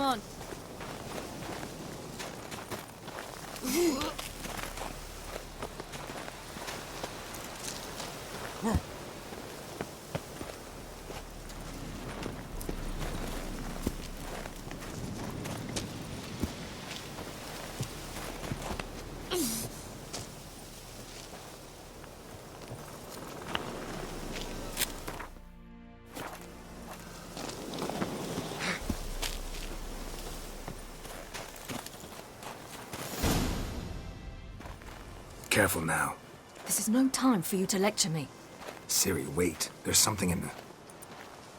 come on. Careful now. This is no time for you to lecture me. Ciri, wait. There's something in the...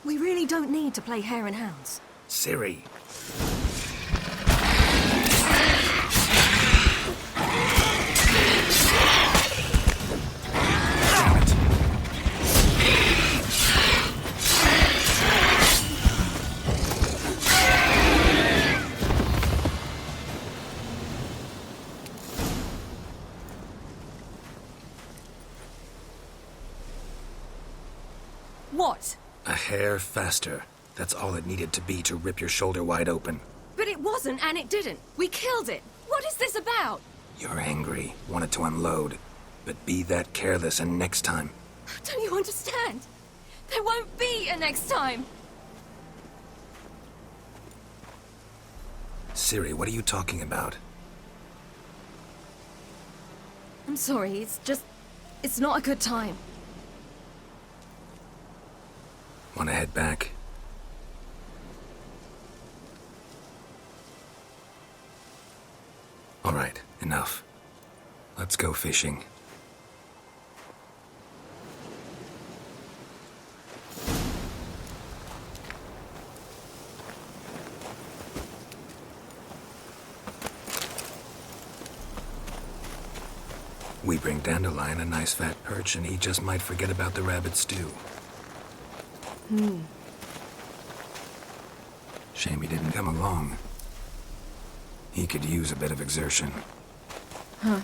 We really don't need to play hare and hounds. Ciri! Damn it. What? A hair faster. That's all it needed to be to rip your shoulder wide open. But it wasn't, and it didn't. We killed it. What is this about? You're angry, wanted to unload. But be that careless and next time. Don't you understand? There won't be a next time. Ciri, what are you talking about? I'm sorry, it's not a good time. Wanna head back? All right, enough. Let's go fishing. We bring Dandelion a nice fat perch, and he just might forget about the rabbit stew. Shame he didn't come along. He could use a bit of exertion. Huh.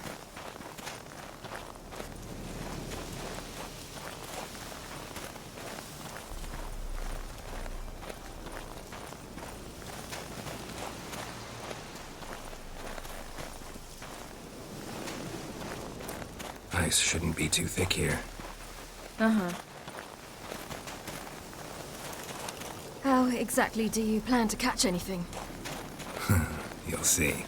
Ice shouldn't be too thick here. Uh-huh. How exactly do you plan to catch anything? You'll see.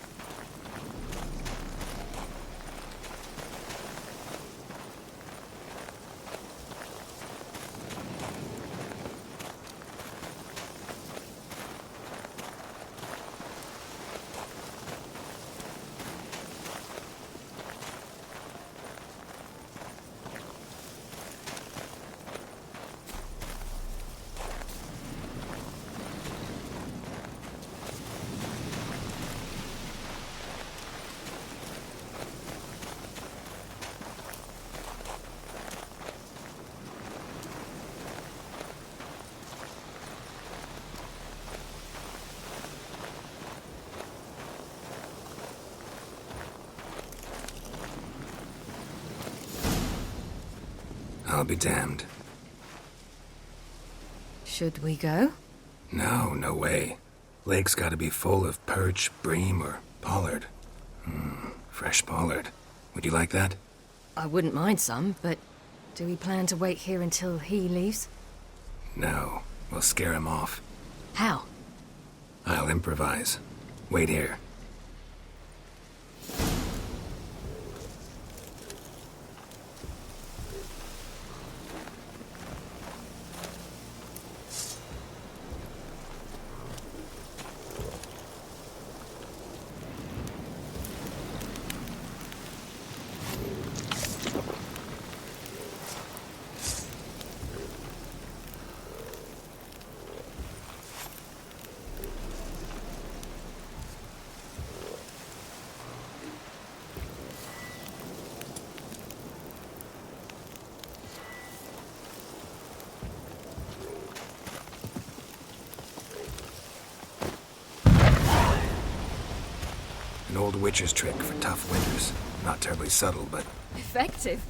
I'll be damned. Should we go? No, no way. Lake's gotta be full of perch, bream, or pollard. Fresh pollard. Would you like that? I wouldn't mind some, but do we plan to wait here until he leaves? No. We'll scare him off. How? I'll improvise. Wait here. An old witch's trick for tough winters. Not terribly subtle, but... Effective?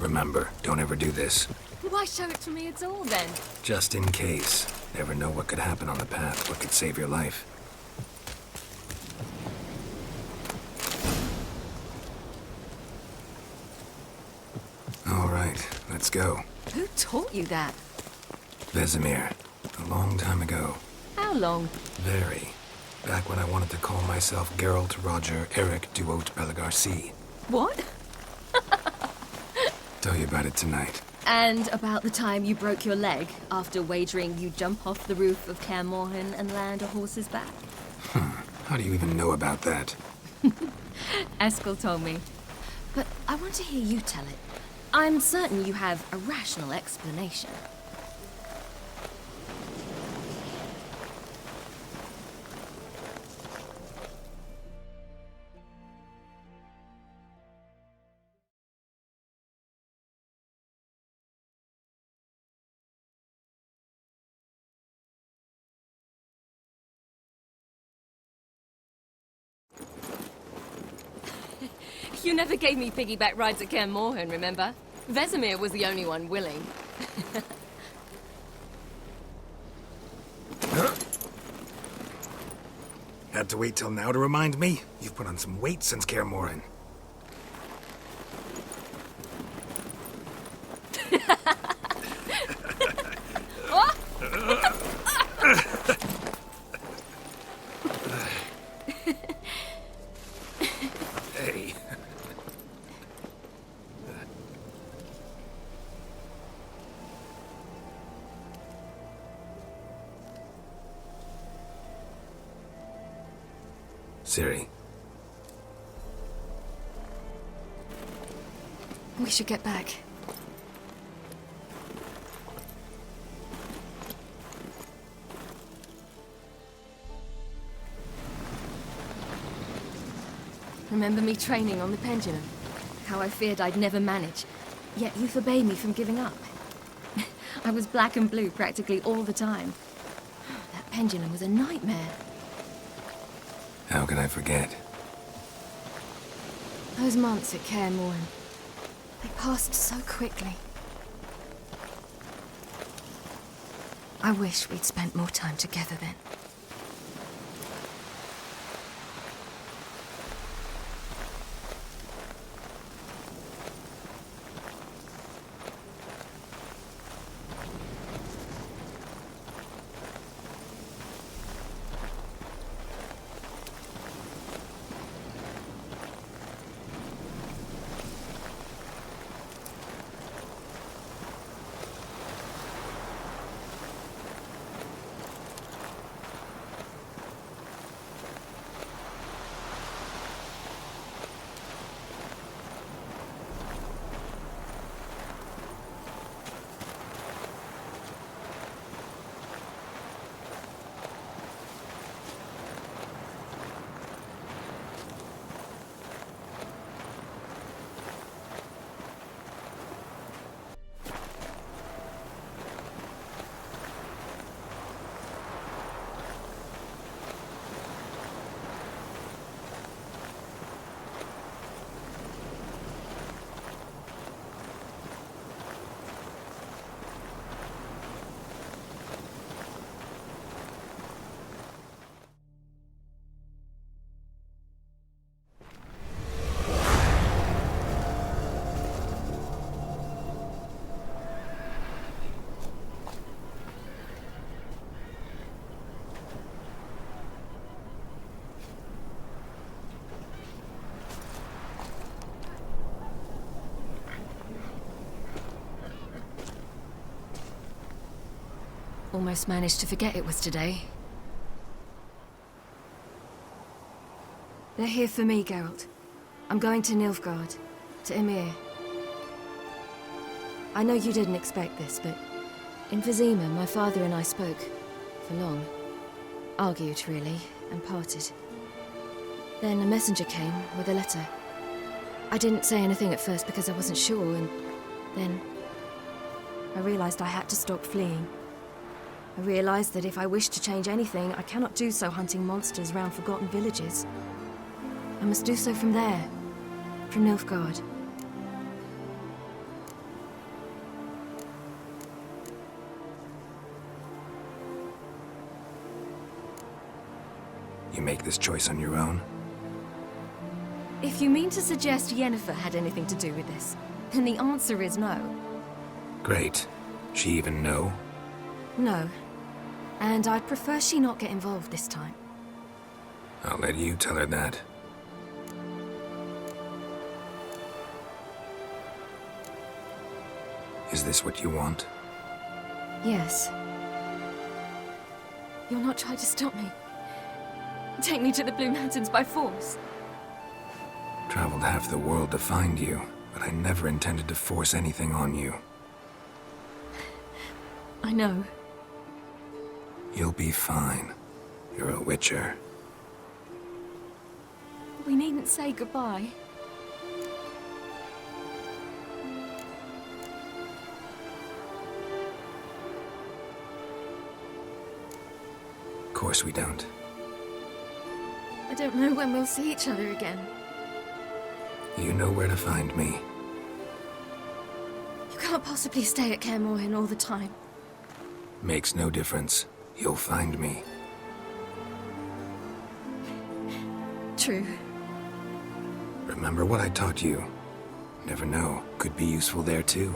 Remember, don't ever do this. Why show it to me at all, then? Just in case. Never know what could happen on the path, what could save your life. All right, let's go. Who taught you that? Vesemir. A long time ago. How long? Very. Back when I wanted to call myself Geralt Roger Eric Duote Belagarcy. What? Tell you about it tonight. And about the time you broke your leg after wagering you jump off the roof of Kaer Morhen and land a horse's back? How do you even know about that? Eskel told me. But I want to hear you tell it. I'm certain you have a rational explanation. You never gave me piggyback rides at Kaer Morhen, remember? Vesemir was the only one willing. Had to wait till now to remind me? You've put on some weight since Kaer Morhen. Hey. Ciri. We should get back. Remember me training on the pendulum? How I feared I'd never manage, yet you forbade me from giving up. I was black and blue practically all the time. That pendulum was a nightmare. How can I forget? Those months at Kaer Morhen, they passed so quickly. I wish we'd spent more time together then. Almost managed to forget it was today. They're here for me, Geralt. I'm going to Nilfgaard, to Emir. I know you didn't expect this, but in Vizima, my father and I spoke for long. Argued, really, and parted. Then a messenger came with a letter. I didn't say anything at first because I wasn't sure, and then I realized I had to stop fleeing. I realized that if I wish to change anything, I cannot do so hunting monsters round forgotten villages. I must do so from there, from Nilfgaard. You make this choice on your own? If you mean to suggest Yennefer had anything to do with this, then the answer is no. Great. She even know? No. And I'd prefer she not get involved this time. I'll let you tell her that. Is this what you want? Yes. You'll not try to stop me. Take me to the Blue Mountains by force. Traveled half the world to find you, but I never intended to force anything on you. I know. You'll be fine. You're a Witcher. We needn't say goodbye. Of course we don't. I don't know when we'll see each other again. You know where to find me. You can't possibly stay at Kaer Morhen all the time. Makes no difference. You'll find me. True. Remember what I taught you. Never know. Could be useful there too.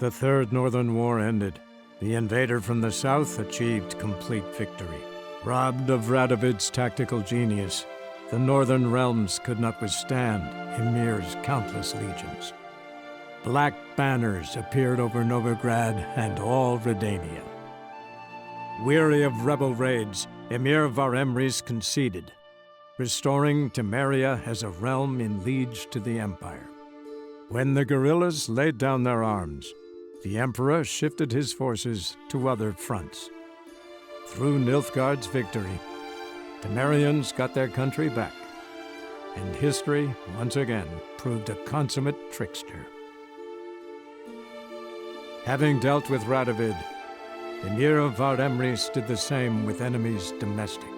The Third Northern War ended. The invader from the south achieved complete victory. Robbed of Radovid's tactical genius, the northern realms could not withstand Ymir's countless legions. Black banners appeared over Novigrad and all Redania. Weary of rebel raids, Ymir Varemris conceded, restoring Temeria as a realm in liege to the Empire. When the guerrillas laid down their arms, the Emperor shifted his forces to other fronts. Through Nilfgaard's victory, Temerians got their country back, and history once again proved a consummate trickster. Having dealt with Radovid, Ymir of Varemris did the same with enemies domestic.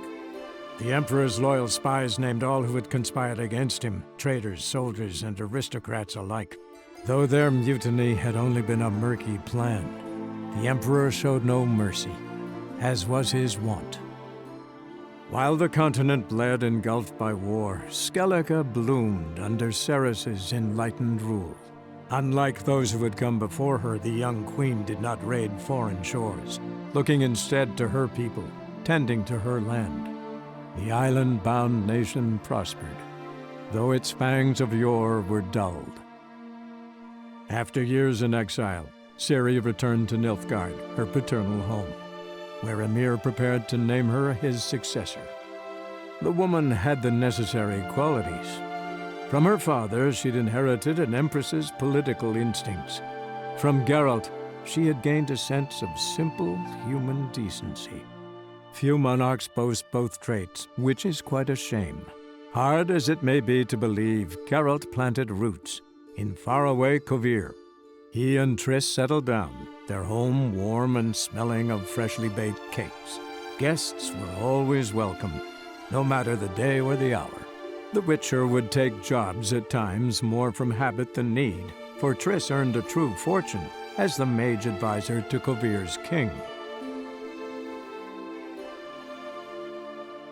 The Emperor's loyal spies named all who had conspired against him, traitors, soldiers, and aristocrats alike. Though their mutiny had only been a murky plan, the Emperor showed no mercy, as was his wont. While the continent bled engulfed by war, Skellige bloomed under Ceres's enlightened rule. Unlike those who had come before her, the young queen did not raid foreign shores, looking instead to her people, tending to her land. The island-bound nation prospered, though its fangs of yore were dulled. After years in exile, Ciri returned to Nilfgaard, her paternal home, where Ymir prepared to name her his successor. The woman had the necessary qualities. From her father, she'd inherited an empress's political instincts. From Geralt, she had gained a sense of simple human decency. Few monarchs boast both traits, which is quite a shame. Hard as it may be to believe, Geralt planted roots in faraway Kovir. He and Triss settled down, their home warm and smelling of freshly baked cakes. Guests were always welcome, no matter the day or the hour. The Witcher would take jobs at times more from habit than need, for Triss earned a true fortune as the mage advisor to Kovir's king.